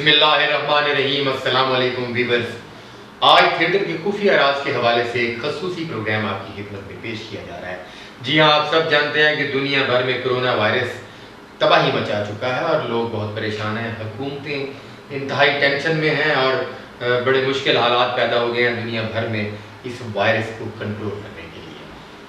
بسم اللہ الرحمن الرحیم۔ السلام علیکم ویورز۔ آج تھیٹر کے خفیہ راز کے حوالے سے ایک خصوصی پروگرام آپ کی خدمت میں پیش کیا جا رہا ہے۔ جی ہاں، آپ سب جانتے ہیں کہ دنیا بھر میں کرونا وائرس تباہی مچا چکا ہے اور لوگ بہت پریشان ہیں، حکومتیں انتہائی ٹینشن میں ہیں اور بڑے مشکل حالات پیدا ہو گئے ہیں دنیا بھر میں اس وائرس کو کنٹرول کرنے کے لیے۔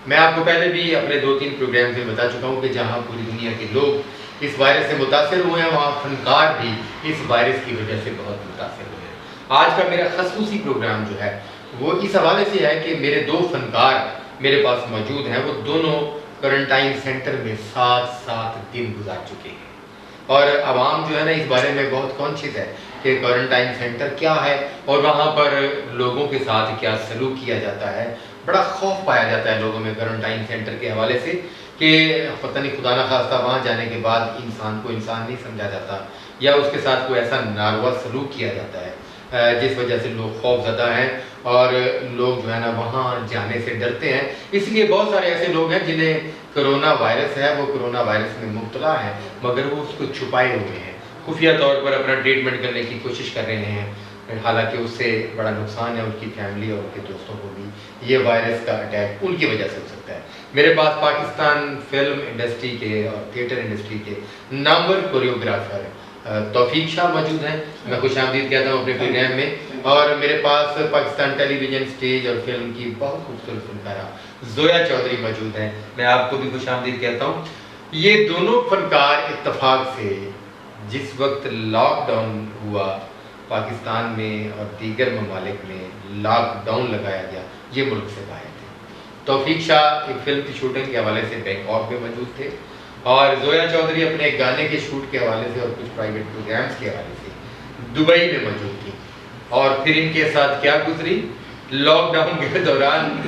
میں آپ کو پہلے بھی اپنے 2-3 پروگرام میں بتا چکا ہوں کہ جہاں پوری دنیا کے لوگ اس وائرس سے متاثر ہوئے ہیں وہاں فنکار بھی اس وائرس کی وجہ سے بہت متاثر ہوئے ہیں۔ آج کا میرا خصوصی پروگرام جو ہے وہ اس حوالے سے ہے کہ میرے 2 فنکار میرے پاس موجود ہیں، وہ دونوں کوارنٹائن سینٹر میں 7 دن گزار چکے ہیں اور عوام جو ہے نا اس بارے میں بہت کانشیس ہے کہ کوارنٹائن سینٹر کیا ہے اور وہاں پر لوگوں کے ساتھ کیا سلوک کیا جاتا ہے۔ بڑا خوف پایا جاتا ہے لوگوں میں کوارنٹائن سینٹر کے حوالے سے کہ پتہ نہیں خدا نخواستہ وہاں جانے کے بعد انسان کو انسان نہیں سمجھا جاتا یا اس کے ساتھ کوئی ایسا ناروا سلوک کیا جاتا ہے جس وجہ سے لوگ خوف زدہ ہیں اور لوگ جو ہے نا وہاں جانے سے ڈرتے ہیں۔ اس لیے بہت سارے ایسے لوگ ہیں جنہیں کرونا وائرس ہے، وہ کرونا وائرس میں مبتلا ہیں مگر وہ اس کو چھپائے ہوئے ہیں، خفیہ طور پر اپنا ٹریٹمنٹ کرنے کی کوشش کر رہے ہیں، حالانکہ اس سے بڑا نقصان ہے ان کی فیملی اور ان کے دوستوں کو بھی۔ یہ وائرس کا اٹیک ان کی وجہ سے ہو سکتا ہے۔ میرے پاس پاکستان فلم انڈسٹری کے اور تھیٹر انڈسٹری کے نامور کوریوگرافر توفیق شاہ موجود ہیں، میں خوش آمدید کہتا ہوں اپنے پروگرام میں، اور میرے پاس پاکستان ٹیلی ویژن اسٹیج اور فلم کی بہت خوبصورت فنکارہ زویا چودھری موجود ہیں، میں آپ کو بھی خوش آمدید کہتا ہوں۔ یہ دونوں فنکار اتفاق سے جس وقت لاک ڈاؤن ہوا پاکستان میں اور دیگر ممالک میں لاک ڈاؤن لگایا گیا، یہ ملک سے باہر تھے۔ توفیق شاہ ایک فلم کی شوٹنگ کے حوالے سے بینکاک میں موجود تھے اور زویا چودھری اپنے ایک گانے کے شوٹ کے حوالے سے اور کچھ پرائیویٹ پروگرامز کے حوالے سے دبئی میں موجود تھی۔ اور پھر ان کے ساتھ کیا گزری لاک ڈاؤن کے دوران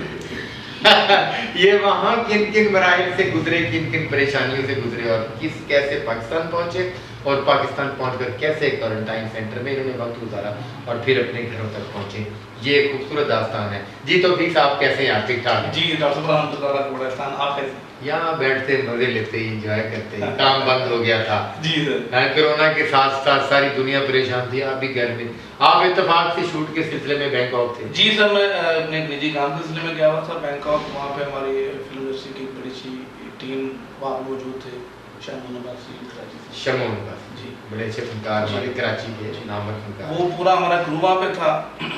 یہ وہاں کن مراحل سے گزرے، کن پریشانیوں سے گزرے اور کیسے پاکستان پہنچے اور پاکستان پہنچ کر کیسے کوارنٹائن سینٹر میں انہوں نے وقت گزارا اور پھر اپنے گھروں تک پہنچے، یہ ایک خوبصورت داستان ہے۔ جی توفیق صاحب کیسے ہیں آپ؟ ٹھیک ٹھاک ہیں؟ جی ڈاکٹر صاحب الحمد للہ کا بڑا احسان، آپ کیسے ہیں؟ یہاں بیٹھتے مزے لیتے انجوائے کرتے، کام بند ہو گیا تھا جی سر، کرونا کے ساتھ ساتھ ساری دنیا پریشان تھی، آپ بھی گھر میں، آپ اتفاق سے شوٹ کے سلسلے میں بینکاک تھے؟ جی سر، میں اپنے ایک نجی کام کے سلسلے میں گیا ہوا تھا بینکاک، وہاں پہ ہماری فلم انڈسٹری کی بڑی سی ٹیم وہاں موجود تھے، شمون عباسی کراچی سے۔ شمون عباسی جی، بڑے اچھے فنکار ہمارے کراچی کے نامور فنکار۔ وہ پورا ہمارا کرو وہاں پہ تھا،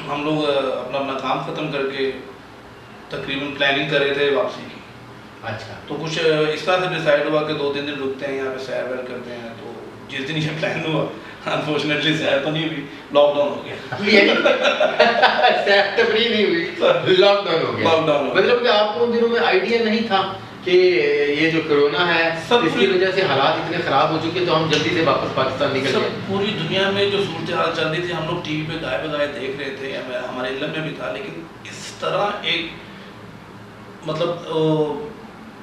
ہم لوگ اپنا کام ختم کر کے تقریباً پلاننگ کر رہے تھے واپسی کی۔ اچھا، تو کچھ اس طرح سے ڈیسائیڈ ہوا کہ 2-3 دن رکتے ہیں یہاں پہ، سیر ویر کرتے ہیں۔ تو جس دن یہ پلان ہوا انفارچونیٹلی سیر تو نہیں ہوئی، لاک ڈاؤن ہو گیا۔ سیر تفریح نہیں ہوئی، لاک ڈاؤن ہو گیا۔ مطلب کہ آپ کو ان دنوں میں آئیڈیا نہیں تھا کہ یہ جو کرونا ہے اس کی وجہ سے حالات اتنے خراب ہو چکے تو ہم جلدی سے واپس پاکستان نکل گئے؟ پوری دنیا میں جو صورتحال چل رہی تھی ہم لوگ ٹی وی پہ گائے بگائے دیکھ رہے تھے، ہمارے علم میں بھی تھا، لیکن اس طرح ایک مطلب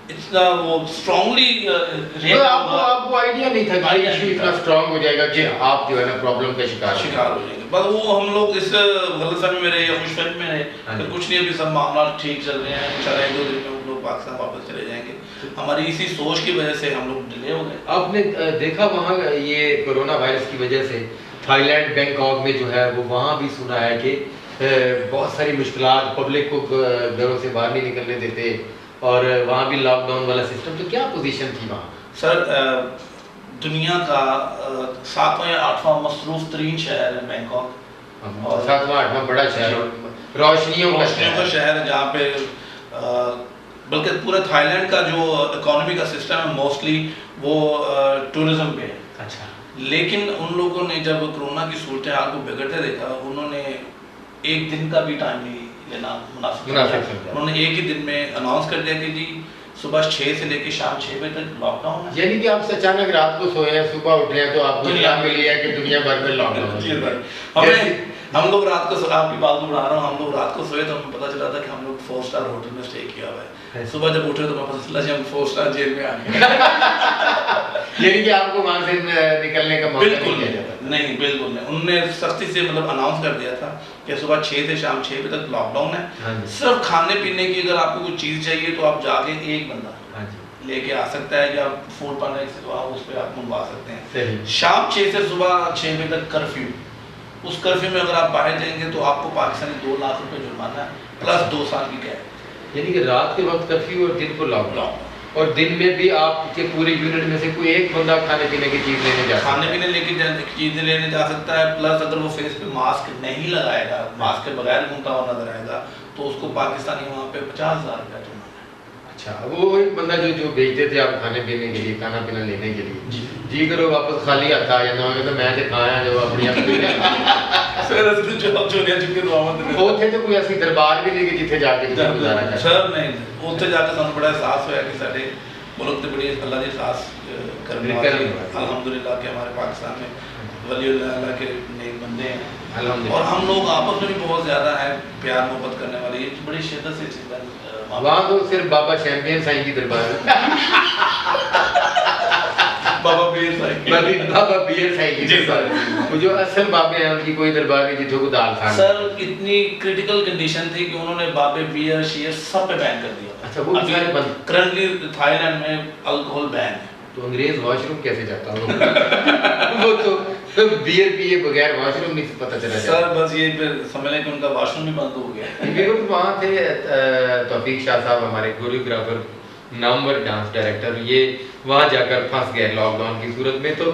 اتنا وہ اسٹرانگلی آپ کو آئیڈیا نہیں تھا کہ ایشو اتنا اسٹرانگ ہو جائے گا کہ آپ جو ہے نا پرابلم کا شکار ہو جائیں گے۔ بس وہ ہم لوگ اس غلط فہمی میں رہے یا خوش فہمی میں رہے، کچھ نہیں، ابھی سب معاملات ٹھیک چل رہے ہیں، انشاءاللہ 1-2 دن میں ہم لوگ پاکستان واپس چلے جائیں گے۔ ہماری اسی سوچ کی وجہ سے ہم لوگ ڈیلے ہو گئے۔ آپ نے دیکھا وہاں یہ کرونا وائرس کی وجہ سے تھائی لینڈ بینکاک میں جو ہے وہ وہاں بھی سنا ہے کہ بہت ساری مشکلات، پبلک کو گھروں سے باہر نہیں نکلنے دیتے اور وہاں بھی لاک ڈاؤن والا سسٹم، تو کیا پوزیشن تھی وہاں؟ سر دنیا کا 7واں یا 8واں مصروف ترین شہر ہے بینکاک، اور 7واں 8واں بڑا شہر، روشنیوں کا شہر ہے، جہاں پہ بلکہ پورے تھائی لینڈ کا جو اکانومی کا سسٹم ہے موسٹلی وہ ٹورزم پہ ہے۔ اچھا، لیکن ان لوگوں نے جب کرونا کی صورتحال کو بگڑتے دیکھا، انہوں نے ایک دن کا بھی ٹائم نہیں لینا مناسب سمجھا۔ انہوں نے ایک ہی دن میں اناؤنس کر دیا کہ جی صبح 6 سے لے کے شام 6 بجے تک لاک ڈاؤن ہے۔ یعنی کہ آپ اچانک رات کو سوئے ہیں، صبح اٹھے ہیں تو آپ کو اطلاع ملی ہے کہ دنیا بھر میں لاک ڈاؤن ہے۔ ہم لوگ رات کو، آپ کی بات بڑھا رہا ہوں، ہم لوگ رات کو سوئے تو ہمیں پتہ چلا تھا کہ ہم لوگ 4 اسٹار ہوٹل میں اسٹے کیا ہوا ہے۔ صبح جب اٹھے تو ہمیں پتہ چلا کہ ہم 4 اسٹار جیل میں آ گئے۔ یعنی کہ آپ کو وہاں سے نکلنے کا موقع نہیں دیا جاتا؟ نہیں، بالکل نہیں، انہوں نے سختی سے مطلب اناؤنس کر دیا تھا کہ صبح 6 سے شام 6 بجے تک لاک ڈاؤن ہے۔ صرف کھانے پینے کی اگر آپ کو کوئی چیز چاہیے تو آپ جا کے ایک بندہ لے کے آ سکتا ہے یا فوڈ پانڈا اس پہ آپ منگوا سکتے ہیں. صحیح. شام 6 سے صبح 6 بجے تک کرفیو. اس کرفیو میں اگر آپ باہر جائیں گے تو آپ کو پاکستانی 2 لاکھ روپے جرمانہ ہے پلس 2 سال کی قید. یعنی کہ رات کے وقت کرفیو اور دن کو لاک ڈاؤن, اور دن میں بھی آپ کے پورے یونٹ میں سے کوئی ایک بندہ کھانے پینے کی چیز لینے جا کھانے پینے لے کے چیزیں لینے جا سکتا ہے. پلس اگر وہ فیس پہ ماسک نہیں لگائے گا, ماسک کے بغیر گھومتا ہوا نظر آئے گا تو اس کو پاکستانی وہاں پہ 50,000 روپیہ جرمانہ ہے. اچھا, وہ ایک بندہ جو بیچتے تھے آپ کھانے پینے کے لیے, کھانا پینا لینے کے لیے, جی کرو واپس خالی آتا یا نہ تو میں کھایا جو اپنی سر اس نے جو چوریا چکے دعوت اوتھے تو کوئی ایسی دربار بھی نہیں کہ جتھے جا کے گزارا جائے. سر نہیں, اوتھے جا کے سانوں بڑا احساس ہوا کہ سارے ملک تے بڑی اللہ دی احساس کرنے والے الحمدللہ کہ ہمارے پاکستان میں ولی اللہ کے نیک بندے ہیں الحمدللہ, اور ہم لوگ آپس میں بھی بہت زیادہ ہیں پیار محبت کرنے والے. یہ بڑی شدت سے چیزیں وہاں تو صرف بابا چیمپئن سائیں کی دربار بابا بیر سائیں بابا بیر سائیں کی دربار, جو اصل بابے ہیں ان کی کوئی دربار نہیں جتھوں کو دال کھانا. سر اتنی کریٹیکل کنڈیشن تھی کہ انہوں نے بابے بیئر شیئر سب پہ بین کر دیا. اچھا, وہ سارے بند کرنٹلی تھائی لینڈ میں الکوہول بین ہے. تو انگریز واش روم کیسے جاتا ہوگا؟ وہ تو بیئر پیے بغیر واش روم نہیں پتہ چلا. سر بس یہ پھر سمجھ لیں کہ ان کا واش روم بھی بند ہو گیا. میرے کو وہاں تھے توفیق شاہ صاحب ہمارے کوریوگرافر نامور ڈانس ڈائریکٹر, یہ وہاں جا کر پھنس گئے لاک ڈاؤن کی صورت میں. تو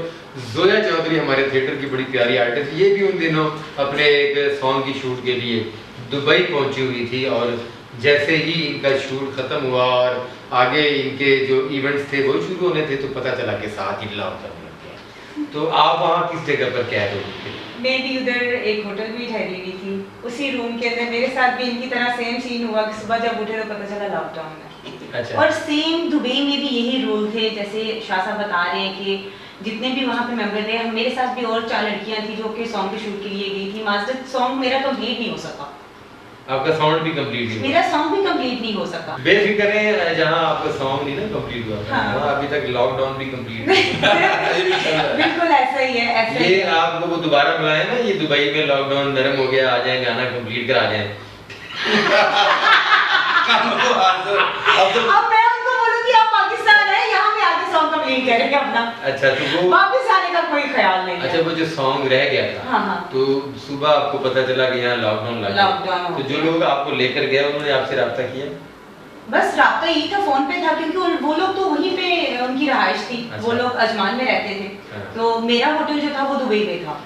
زویا چودھری ہمارے تھیٹر کی بڑی پیاری آرٹسٹ, یہ بھی ان دنوں اپنے ایک سانگ کی شوٹ کے لیے دبئی پہنچی ہوئی تھی, اور جیسے ہی ان کا شوٹ ختم ہوا اور آگے ان کے جو ایونٹس تھے وہ شروع ہونے تھے تو پتہ چلا کہ ساتھ ہی لاک ڈاؤن لگ گیا. تو آپ وہاں کس جگہ پر قید ہو گئی تھی؟ میں بھی ادھر ایک ہوٹل میں ٹھہری ہوئی تھی, اسی روم کے اندر میرے ساتھ بھی ان کی طرح سیم سین ہوا کہ صبح جب اٹھے تو پتہ چلا لاک ڈاؤن ہے. اچھا. اور سیم دبئی میں بھی یہی رول تھے جیسے شاہ صاحب بتا رہے ہیں کہ جتنے بھی وہاں پہ ممبر تھے, میرے ساتھ بھی اور 4 لڑکیاں تھیں جو کہ سانگ کے شوٹ کے لیے گئی تھی. معذرت سانگ میرا کمپلیٹ نہیں ہو سکا. آپ کا ساؤنڈ بھی کمپلیٹ نہیں, میرا سانگ بھی کمپلیٹ نہیں ہو سکا. بے فکر ہیں, جہاں آپ کا سانگ نہیں نا کمپلیٹ ہوا وہاں ابھی تک لاک ڈاؤن بھی کمپلیٹ نہیں. بالکل ایسا ہی ہے, ایسا ہی. یہ آپ کو وہ دوبارہ بلائیں نا, یہ دبئی میں لاک ڈاؤن نرم ہو گیا, آ جائیں گانا کمپلیٹ کرا جائیں. اب میں ان کو بولوں کہ آپ پاکستان ہیں, یہاں میں آگے سانگ کمپلیٹ کریں گے اپنا. اچھا, تو وہ واپس آنے کا کوئی خیال نہیں. اچھا, وہ جو سانگ رہ گیا تھا تو صبح آپ کو پتہ چلا کہ یہاں لاک ڈاؤن لگ گیا, تو جو لوگ آپ کو لے کر گئے انہوں نے آپ سے رابطہ کیا؟ بس رابطہ یہی تھا, فون پہ تھا, کیونکہ وہ لوگ تو وہیں پہ ان کی رہائش تھی. وہ لوگ اجمان میں رہتے تھے, تو میرا ہوٹل جو تھا وہ دبئی میں تھا.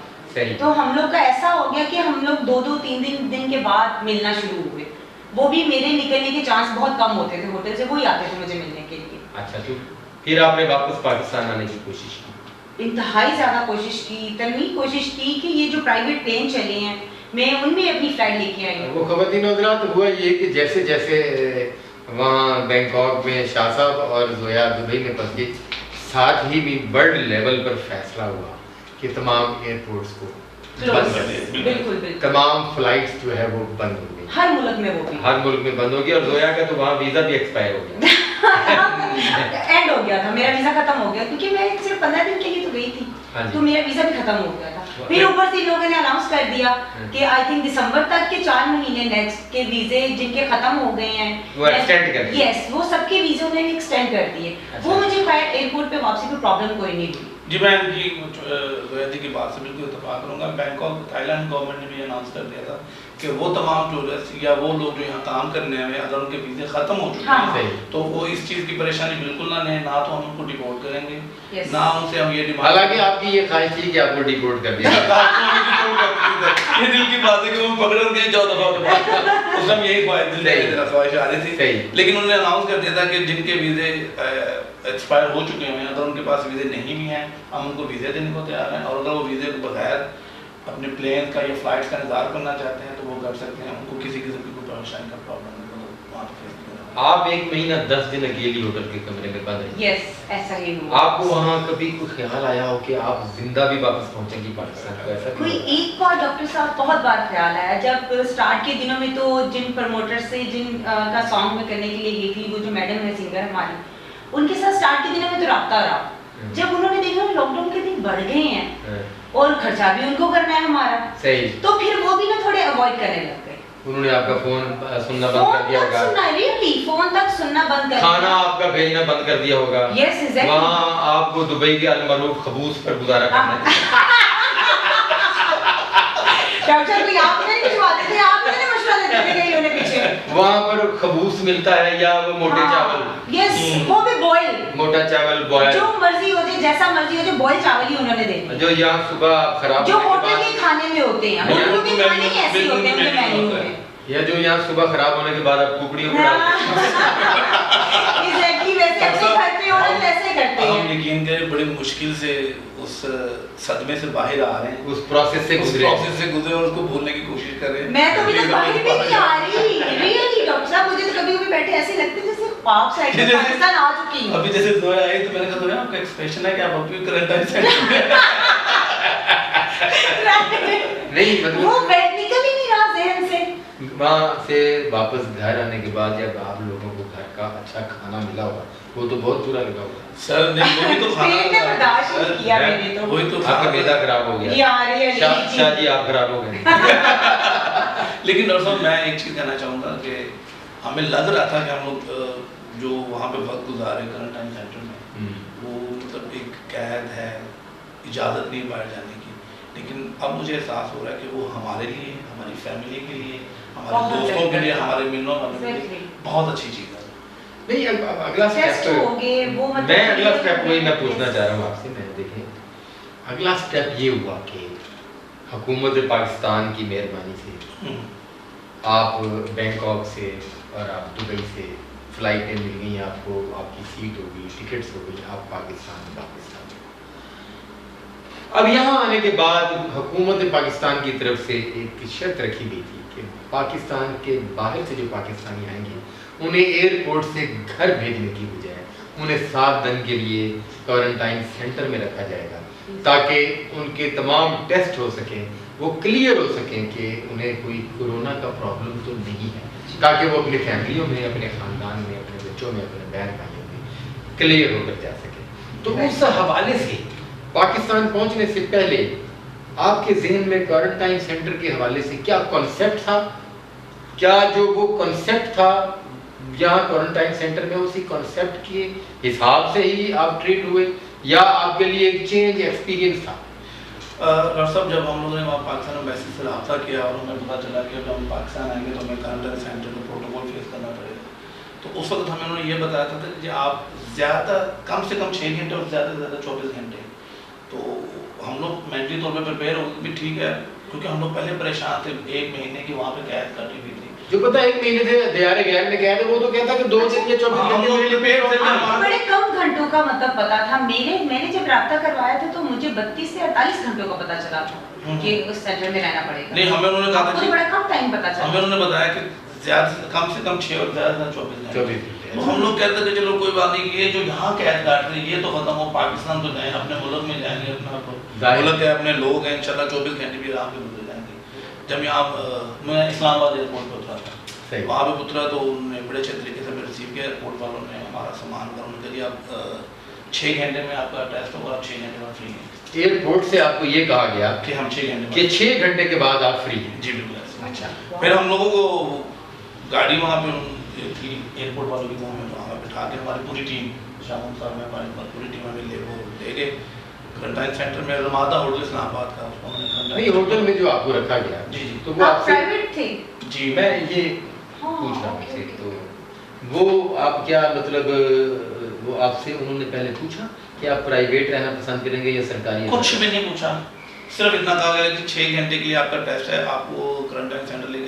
تو ہم لوگ کا ایسا ہو گیا کہ ہم لوگ 2-3 دن کے بعد ملنا شروع ہوئے. وہ بھی میرے نکلنے کے چانس بہت کم ہوتے تھے ہوٹل سے, وہی آتے تھے مجھے ملنے کے لیے. اچھا, تو پھر آپ نے واپس پاکستان آنے کی کوشش کی؟ انتہائی زیادہ کوشش کی, اتنی کوشش کی کہ یہ جو پرائیویٹ پلین چلے ہیں میں ان میں اپنی فلائٹ لے کے آئی ہوں. وہ خواتین حضرات, ہوا یہ کہ جیسے جیسے وہاں بینکاک میں شاہ صاحب اور زویا دبئی میں پھنس گئی, ساتھ ہی بھی ورلڈ لیول پر فیصلہ ہوا کہ تمام ایئرپورٹس کو بند کر دیا. بالکل, تمام فلائٹس جو ہے وہ بند ہو گئی, ہر ملک میں. وہ بھی ہر ملک میں بند ہو گیا, اور زویا کا تو وہاں ویزا بھی ایکسپائر ہو گیا. اینڈ ہو گیا تھا, میرا ویزا ختم ہو گیا, کیونکہ میں صرف 15 دن کے لیے تو گئی تھی, تو میرا ویزا بھی ختم ہو گیا تھا. پھر اوپر سے لوگوں نے اناؤنس کر دیا کہ آئی تھنک دسمبر تک کے 4 مہینے نیکسٹ کے ویزے جن کے ختم ہو گئے ہیں وہ ایکسٹینڈ کر دیے. یس, وہ سب کے ویزے انہوں نے ایکسٹینڈ کر دیے. وہ مجھے خیر ایئرپورٹ پہ واپسی کوئی پرابلم کوئی نہیں ہوئی. جی میں جی زویا جی کی بات سے بالکل اتفاق کروں گا. بینکاک تھائی لینڈ گورنمنٹ نے بھی اناؤنس کر دیا تھا کہ وہ تمام ٹورسٹ یا وہ لوگ جو یہاں کام کرنے میں اگر ان کے ویزے ختم ہو چکے ہیں تو وہ اس چیز کی پریشانی بالکل نہ لیں, نہ تو ہم ان کو ڈیپورٹ کریں گے, نہ ان سے ہم یہ ڈیمانڈ. حالانکہ آپ کی یہ خواہش تھی کہ آپ کو ڈیپورٹ کر دیا. یہ دل کی بات ہے کہ وہ پکڑ کر گئے 14 دفعہ, اس میں یہی خواہش آ رہی تھی. لیکن انہوں نے اناؤنس کر دیا تھا کہ جن کے ویزے ایکسپائر ہو چکے ہیں, اگر ان کے پاس ویزے نہیں بھی ہیں ہم ان کو ویزے دینے کو تیار ہیں, اور اگر وہ ویزے کے بغیر اپنے پلین کا یا فلائٹ کا انتظار کرنا چاہتے ہیں تو وہ کر سکتے ہیں. ان کو کسی قسم کی کوئی پریشانی کا پرابلم نہیں وہاں پہ. آپ 1 مہینہ 10 دن اکیلی ہوٹل کے کمرے میں بند رہی. یس, ایسا ہی ہوا. آپ کو وہاں کبھی کوئی خیال آیا ہو کہ آپ زندہ بھی واپس پہنچیں گی پاکستان کو؟ ایسا کوئی ایک بار ڈاکٹر صاحب بہت بار خیال آیا, جب اسٹارٹ کے دنوں میں تو جن پروموٹر سے جن کا سانگ میں کرنے کے لیے گئی تھی, وہ جو میڈم ہے سنگر ہماری, ان کے ساتھ اسٹارٹ کے دنوں میں تو رابطہ رہا. جب انہوں نے دیکھا لاک ڈاؤن کے دن بڑھ گئے ہیں اور خرچہ بھی ان کو کرنا ہے ہمارا, تو پھر وہ بھی نا تھوڑے اوائڈ کرنے لگ گئے. انہوں نے آپ کا فون سننا بند کر دیا ہوگا, فون تک سننا بند کر دیا, کھانا آپ کا بھیجنا بند کر دیا ہوگا, وہاں آپ کو دبئی کے المعروف خبوص پر گزارا کرنا ہے. ڈاکٹر کوئی آپ نہیں بھجواتے تھے, آپ نے مشورہ دیتے تھے کہیں انہیں پیچھے. وہاں پر خبوص ملتا ہے یا وہ موٹے چاول, یس وہ بھی بوائل, موٹا چاول بوائل, جو مرضی ہو جائے, جیسا مرضی ہو جائے, بوائل چاول ہی انہوں نے دینا. جو یہاں صبح خراب جو ہوٹل کے کھانے میں ہوتے ہیں, ہوٹل کے کھانے ہی ایسے ہوتے ہیں ان کے مینیو میں, یا جو یہاں صبح خراب ہونے کے بعد آپ ککڑیوں کو ڈالتے ہیں. ایگزیکٹلی ویسے اپنے گھر پہ ہوٹل ویسے کرتے ہیں. ہم یقین کریں بڑی مشکل سے اس صدمے سے باہر آ رہے ہیں, اس پروسیس سے گزرے اور اس کو بھولنے کی کوشش کر رہے ہیں. میں تو ابھی تک باہر بھی نہیں آ رہی, ریئلی ڈاکٹر صاحب مجھے تو کبھی کبھی بیٹھے ایسے لگتے ہیں جیسے خواب سے پاکستان آ چکی ہوں. ابھی جیسے زویا آئی تو میں نے کہا زویا آپ کا ایکسپریشن ہے کہ آپ ابھی کرنٹائن سینٹر میں نہیں, مطلب وہ نکل ہی نہیں رہا ذہن سے. وہاں سے واپس گھر آنے کے بعد جب آپ لوگوں کو گھر کا اچھا کھانا ملا ہوگا وہ تو بہت برا لگا ہوگا. سر نہیں, وہی تو کھانا پیٹ نے برداشت نہیں کیا میں نے تو, وہی تو آپ کا معدہ خراب ہو گیا. شاہ جی آپ خراب ہو گئے. لیکن ڈاکٹر صاحب میں ایک چیز کہنا چاہوں گا کہ ہمیں لگ رہا تھا کہ ہم لوگ جو وہاں پہ وقت گزارے کرنٹائن سینٹر میں وہ مطلب ایک قید ہے, اجازت نہیں باہر جانے کی, لیکن اب مجھے احساس ہو رہا ہے کہ وہ ہمارے لیے, ہماری فیملی کے لیے, ہمارے دوستوں کے لیے, ہمارے ملنے والوں کے لیے بہت اچھی چیز ہے. نہیں, اگلا سٹیپ میں اگلا سٹیپ وہی میں پوچھنا چاہ رہا ہوں آپ سے. میں دیکھیں اگلا سٹیپ یہ ہوا کہ حکومت پاکستان کی مہربانی سے آپ بینکاک سے اور آپ دبئی سے فلائٹیں مل گئیں آپ کو, آپ کی سیٹ ہو گئی, ٹکٹس ہو گئی, آپ پاکستان. اب یہاں آنے کے بعد حکومت پاکستان کی طرف سے ایک شرط رکھی گئی تھی کہ پاکستان کے باہر سے جو پاکستانی آئیں گے انہیں ایئرپورٹ سے گھر بھیجنے کی بجائے انہیں 7 دن کے لیے کوارنٹائن سینٹر میں رکھا جائے گا تاکہ ان کے تمام ٹیسٹ ہو سکیں, وہ کلیئر ہو سکیں کہ انہیں کوئی کورونا کا پرابلم تو نہیں ہے, تاکہ وہ اپنی فیملیوں میں, اپنے خاندان میں, اپنے بچوں میں, اپنے بہن بھائیوں میں کلیئر ہو کر جا سکیں. تو اس حوالے سے پاکستان پہنچنے سے پہلے آپ کے ذہن میں کوارنٹائن سینٹر کے حوالے سے کیا کنسیپٹ تھا؟ کیا جو وہ کنسیپٹ تھا یہاں کوارنٹائن سینٹر میں اسی کنسیپٹ کے حساب سے ہی آپ ٹریٹ ہوئے یا آپ کے لیے ایک چینج ایکسپیرینس تھا؟ ڈاکٹر صاحب جب ہم لوگوں نے وہاں پاکستان میں میسیج سے رابطہ کیا اور ہمیں پتہ چلا کہ جب ہم پاکستان آئیں گے تو ہمیں کوارنٹائن سینٹر کا پروٹوکول فیس کرنا پڑے گا, تو اس وقت ہمیں انہوں نے یہ بتایا تھا کہ آپ زیادہ کم سے کم 6 گھنٹے اور زیادہ سے زیادہ 24 گھنٹے. تو ہم لوگ مینٹلی طور پہ پریپیئر ہو بھی ٹھیک ہے, کیونکہ ہم لوگ پہلے پریشان تھے 1 مہینے کی وہاں پہ قید کٹی ہوئی تھی. جو پتہ 1 مہینے سے دیارے غیر میں قید ہے وہ تو کہتا کہ 2 دن یا 24 گھنٹے بڑے کم گھنٹوں کا مطلب پتا تھا. میں نے جب رابطہ کروایا تھا تو مجھے 32 سے 48 گھنٹوں کا پتا چلا تھا کہ اس سینٹر میں رہنا پڑے گا. نہیں, ہمیں انہوں نے کہا تھا کہ بڑا کم ٹائم پتا چلا. ہمیں انہوں نے بتایا کہ زیادہ سے کم 6 اور زیادہ سے 24 گھنٹے. تو ہم لوگ کہتے تھے کہ چلو کوئی بات نہیں, یہ جو یہاں قید کاٹ رہے ہیں یہ تو ختم ہو, پاکستان تو جائیں, اپنے ملک میں جائیں گے, اپنا ملک ہے, اپنے لوگ ہیں, انشاءاللہ 24 گھنٹے بھی آرام سے گزر جائیں گے. جب یہاں میں اسلام آباد ایئرپورٹ پہ اترا تھا, وہاں پہ اترا تو انہوں نے بڑے اچھے طریقے سے ہمیں ریسیو کیا. ایئرپورٹ والوں نے ہمارا سامان کا انہوں نے کہا آپ 6 گھنٹے میں آپ کا ٹیسٹ ہوگا, آپ 6 گھنٹے بعد فری ہیں. ایئرپورٹ سے آپ کو یہ کہا گیا کہ ہم 6 گھنٹے کہ 6 گھنٹے کے بعد آپ فری ہیں؟ جی بالکل. اچھا, پھر ہم لوگوں کو گاڑی وہاں پہ تھی ایئرپورٹ والوں کی, وہاں بٹھا کے ہماری پوری ٹیم, شام صاحب میں ہماری پوری ٹیم ہمیں لے گئے کوارنٹائن سینٹر میں, رمادہ ہوٹل اسلام آباد کا. نہیں, ہوٹل میں جو آپ کو رکھا گیا جی جی تو وہ آپ پرائیویٹ تھے. جی میں یہ پوچھ رہا ہوں سے, تو وہ آپ کیا مطلب وہ آپ سے انہوں نے پہلے پوچھا کہ آپ پرائیویٹ رہنا پسند کریں گے یا سرکاری؟ کچھ بھی نہیں پوچھا, صرف اتنا کہا گیا کہ 6 گھنٹے کے لیے آپ کا ٹیسٹ ہے, آپ کو کوارنٹائن سینٹر لے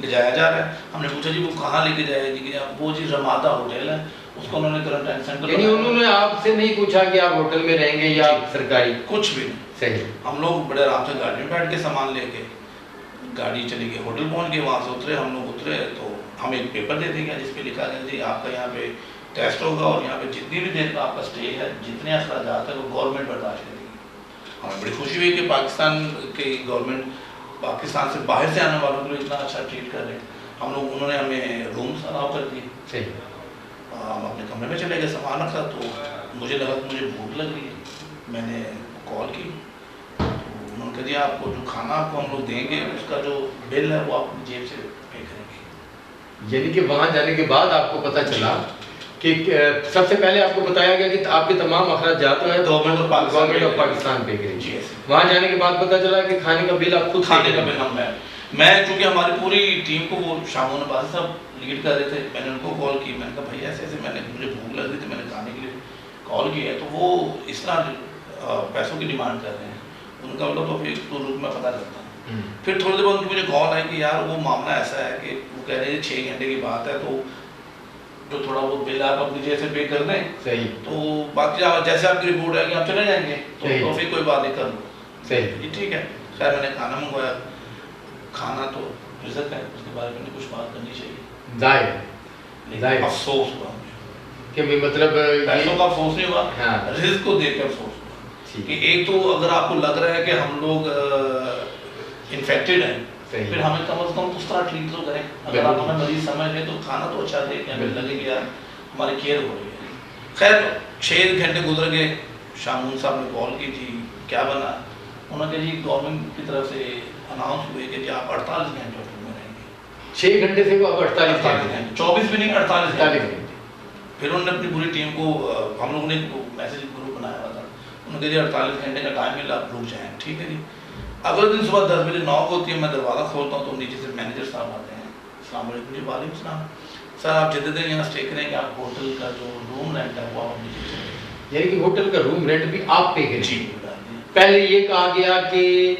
جایا جا رہا ہے. ہم نے پوچھا جی وہ کہاں لے کے جائے گی؟ کہ وہ جی رمادہ ہوٹل ہے, اس کو انہوں نے کوارنٹائن سینٹر. یعنی انہوں نے آپ سے نہیں پوچھا کہ آپ ہوٹل میں رہیں گے یا سرکاری؟ کچھ بھی نہیں. صحیح. ہم لوگ بڑے آرام سے گاڑی میں بیٹھ کے سامان لے کے گاڑی چلی گئی, ہوٹل پہنچ گئے, وہاں سے اترے, ہم لوگ اترے تو ہمیں ایک پیپر دے دیا گیا جس پہ لکھا گیا جی آپ کا یہاں پہ ٹیسٹ ہوگا اور یہاں پہ جتنی بھی دیر آپ کا اسٹے ہے, جتنے اخراجات ہیں وہ گورنمنٹ برداشت کرے گی. ہمیں بڑی خوشی ہوئی کہ پاکستان کی گورنمنٹ پاکستان سے باہر سے آنے والوں کو اتنا اچھا ٹریٹ کر رہے ہیں. انہوں نے ہمیں رومس الاؤ کر دیے. صحیح. ہم اپنے کمرے میں چلے گئے, سامان رکھا تو مجھے لگا کہ مجھے بھوک لگ رہی ہے. میں نے کال کی تو انہوں نے ان کا جی آپ کو جو کھانا آپ کو ہم لوگ دیں گے اس کا جو بل ہے وہ آپ اپنی جیب سے پے کریں گے. یعنی کہ وہاں جانے کے بعد آپ کو پتہ چلا کہ سب سے پہلے آپ کو بتایا گیا کہ آپ کے تمام اخراجات جو ہے گورنمنٹ آف پاکستان پے کرے گی. وہاں جانے کے بعد پتہ چلا کہ کھانے کا بل آپ خود کھانے کا بل ہم میں چونکہ ہماری پوری ٹیم کو وہ شامون عباسی صاحب لیڈ کر رہے تھے, میں نے ان کو کال کی, میں نے کہا بھائی ایسے ایسے میں نے مجھے بھوک لگ رہی تھی, میں نے کھانے کے لیے کال کی ہے, تو وہ اس طرح پیسوں کی ڈیمانڈ کر رہے ہیں. ان کا بولا تو پھر تو رک میں پتہ کرتا ہوں. پھر تھوڑی دیر بعد ان کی مجھے کال آئی کہ یار وہ معاملہ ایسا ہے کہ وہ کہہ رہے ہیں 6 گھنٹے کی بات ہے, تو جو تھوڑا بہت بل آپ اپنی جیسے پے کر دیں. صحیح. تو باقی جیسے آپ کی رپورٹ ہے کہ آپ چلے جائیں گے تو پھر کوئی بات نہیں کر لو. صحیح جی ٹھیک ہے. خیر میں نے کھانا منگوایا, کھانا تو رزق ہے, اس کے بارے میں کچھ بات کرنی چاہیے. ظاہر افسوس ہوا کہ مطلب پیسوں کا افسوس نہیں ہوا, رزق کو دیکھ کر افسوس ہوا کہ ایک تو اگر آپ کو لگ رہا ہے کہ ہم لوگ انفیکٹڈ ہیں, پھر ہمیں کم از کم اس طرح ٹریٹ تو کریں. اگر آپ ہمیں مریض سمجھ لیں تو کھانا تو اچھا دے کہ ہمیں لگے کہ یار ہماری کیئر ہو رہی ہے. خیر 6 گھنٹے گزر گئے, شامون صاحب نے کال کی تھی کیا بنا, انہوں نے کہا جی گورنمنٹ کی طرف سے اناؤنس ہوئے کہ جی آپ 48 گھنٹے ہوٹل میں رہیں گے. 6 گھنٹے سے وہ 48 گھنٹے 24 بھی نہیں 48 گھنٹے. پھر انہوں نے اپنی پوری ٹیم کو, ہم لوگوں نے میسج گروپ بنایا ہوا تھا, انہوں نے کہا جی 48 گھنٹے کا ٹائم ملا, آپ رک جائیں. ٹھیک ہے جی. اگلے دن صبح 10 بجے نوک ہوتی ہے, میں دروازہ کھولتا ہوں تو نیچے سے مینیجر صاحب آتے ہیں. السلام علیکم. جی وعلیکم السلام. سر آپ جتنے دن یہاں اسٹے کریں کہ آپ ہوٹل کا جو روم رینٹ ہے وہ آپ اپنی جیب سے, یعنی کہ ہوٹل کا روم رینٹ بھی آپ پے کریں. جی پہلے یہ کہا گیا کہ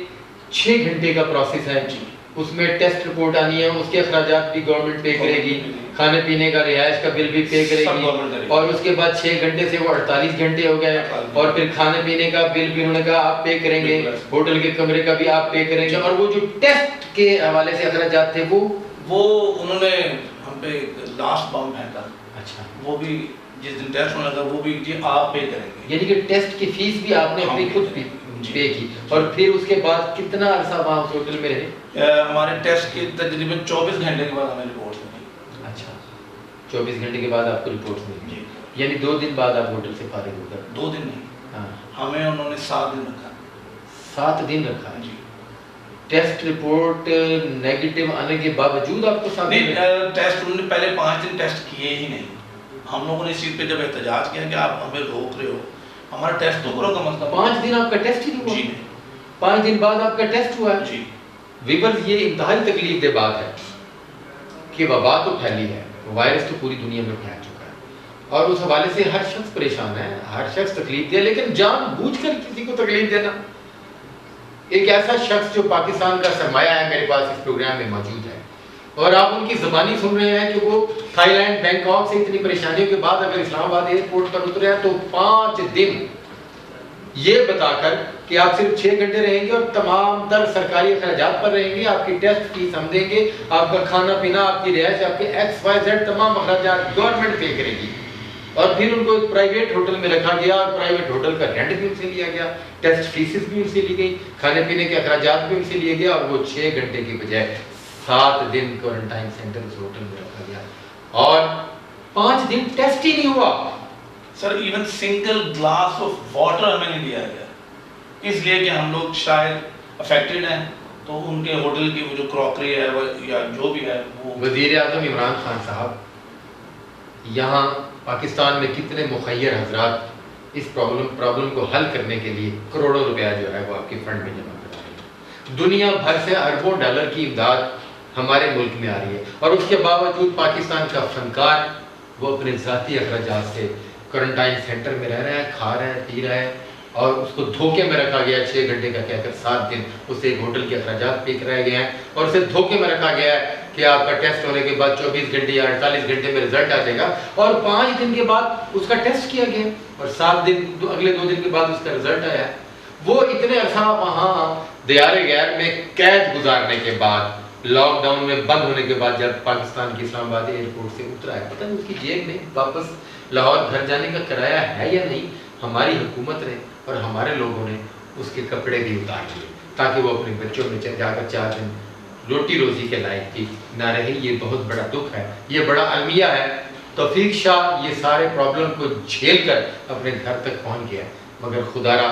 6 گھنٹے کا پروسیس ہے, جی اس میں ٹیسٹ رپورٹ آنی ہے, اس کے اخراجات بھی گورنمنٹ پے کرے گی, کھانے پینے کا رہائش کا بل بھی پے کرے گی, اور اس کے بعد 6 گھنٹے سے وہ 48 گھنٹے ہو گئے, اور پھر کھانے پینے کا بل بھی انہوں نے کہا آپ پے کریں گے, ہوٹل کے کمرے کا بھی آپ پے کریں گے, اور وہ جو ٹیسٹ کے حوالے سے اخراجات تھے وہ انہوں نے ہم پہ لاسٹ بم پھینکا. اچھا, وہ بھی جس دن ٹیسٹ ہونے لگا وہ بھی جی آپ پے کریں گے. یعنی کہ ٹیسٹ کی فیس بھی آپ نے اپنی خود پے کی, اور پھر اس کے بعد کتنا عرصہ وہاں اس ہوٹل میں رہے؟ ہمارے ٹیسٹ کے تقریباً 24 گھنٹے کے بعد ہمیں رپورٹ ملی. اچھا, 24 گھنٹے کے بعد آپ کو رپورٹ ملی. جی. یعنی 2 دن بعد آپ ہوٹل سے فارغ ہو کر. 2 دن نہیں, ہاں, ہمیں انہوں نے 7 دن رکھا. 7 دن رکھا. جی. ٹیسٹ رپورٹ نیگیٹو آنے کے باوجود آپ کو 7 دن نہیں, ٹیسٹ انہوں نے پہلے 5 دن ٹیسٹ کیے ہی نہیں. ہم لوگوں نے اس چیز پہ جب احتجاج کیا کہ آپ ہمیں روک رہے ہو, ہمارا ٹیسٹ تو کرو کم از کم. 5 دن آپ کا ٹیسٹ ہی نہیں ہوا. جی 5 دن بعد آپ کا ٹیسٹ ہوا. جی. ویورز یہ انتہائی تکلیف دہ بات ہے کہ وبا تو پھیلی ہے, وائرس تو پوری دنیا میں پھیل چکا ہے, اور اس حوالے سے ہر شخص پریشان ہے, ہر شخص تکلیف دے, لیکن جان بوجھ کر کسی کو تکلیف دینا. ایک ایسا شخص جو پاکستان کا سرمایہ ہے میرے پاس اس پروگرام میں موجود ہے, اور آپ ان کی زبانی سن رہے ہیں کہ وہ تھائی لینڈ بینکاک سے اتنی پریشانیوں کے بعد اگر اسلام آباد ایئرپورٹ پر اترے ہیں تو 5 دن یہ بتا کر کہ آپ صرف 6 گھنٹے رہیں گے اور تمام تر سرکاری اخراجات پر رہیں گے, آپ کی ٹیسٹ فیس ہم دیں گے, آپ کا کھانا پینا, آپ کی رہائش, آپ کے XYZ تمام اخراجات گورنمنٹ پے کرے گی. اور پھر ان کو ایک پرائیویٹ ہوٹل میں رکھا گیا, اور پرائیویٹ ہوٹل کا رینٹ بھی ان سے لیا گیا, ٹیسٹ فیسز بھی ان سے لی گئی, کھانے پینے کے اخراجات بھی ان سے لیے گیا, اور وہ 6 گھنٹے کی بجائے 7 دن کوارنٹائن سینٹر اس ہوٹل میں رکھا گیا, اور 5 دن ٹیسٹ ہی نہیں ہوا. Sir even single glass of water ہمیں نہیں دیا گیا, اس لیے کہ ہم لوگ شاید افیکٹڈ ہیں, تو ان کے ہوٹل کی وہ جو کراکری ہے یا جو بھی ہے وہ. وزیر اعظم عمران خان صاحب یہاں پاکستان میں کتنے مخیر حضرات اس پرابلم کو حل کرنے کے لیے کروڑوں روپیہ جو ہے وہ آپ کے فنڈ میں جمع کر رہے ہیں. دنیا بھر سے اربوں ڈالر کی امداد ہمارے ملک میں آ رہی ہے, اور اس کے باوجود پاکستان کا فنکار وہ اپنے ذاتی اخراجات سے کوارنٹائن سینٹر میں رہ رہا ہے, کھا رہا ہے, پی رہا ہے, اور اس کو دھوکے میں رکھا گیا ہے 6 گھنٹے کا کہہ کر 7 دن اسے ایک ہوٹل کے اخراجات پے کرایا گیا ہے, اور اسے دھوکے میں رکھا گیا ہے کہ آپ کا ٹیسٹ ہونے کے بعد 24 گھنٹے یا 48 گھنٹے میں رزلٹ آ جائے گا, اور 5 دن کے بعد اس کا ٹیسٹ کیا گیا, اور 7 دن اگلے 2 دن کے بعد اس کا رزلٹ آیا ہے. وہ اتنے عرصہ وہاں دیار غیر میں قید گزارنے کے بعد, لاک ڈاؤن میں بند ہونے کے بعد جب پاکستان کی اسلام آباد ایئرپورٹ سے اترا ہے, پتہ نہیں اس کی جیب میں واپس لاہور گھر جانے کا کرایہ ہے یا نہیں. ہماری حکومت نے اور ہمارے لوگوں نے اس کے کپڑے بھی اتار دیے تاکہ وہ اپنے بچوں میں جا کر 4 دن روٹی روزی کے لائق کی نہ رہے. یہ بہت بڑا دکھ ہے, یہ بڑا المیہ ہے. توفیق شاہ یہ سارے پرابلم کو جھیل کر اپنے گھر تک پہنچ گیا, مگر خدا را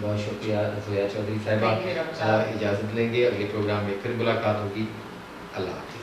بہت شکریہ زویا چودھری صاحبہ. اجازت لیں گے, اگلے پروگرام میں پھر ملاقات ہوگی. اللہ حافظ.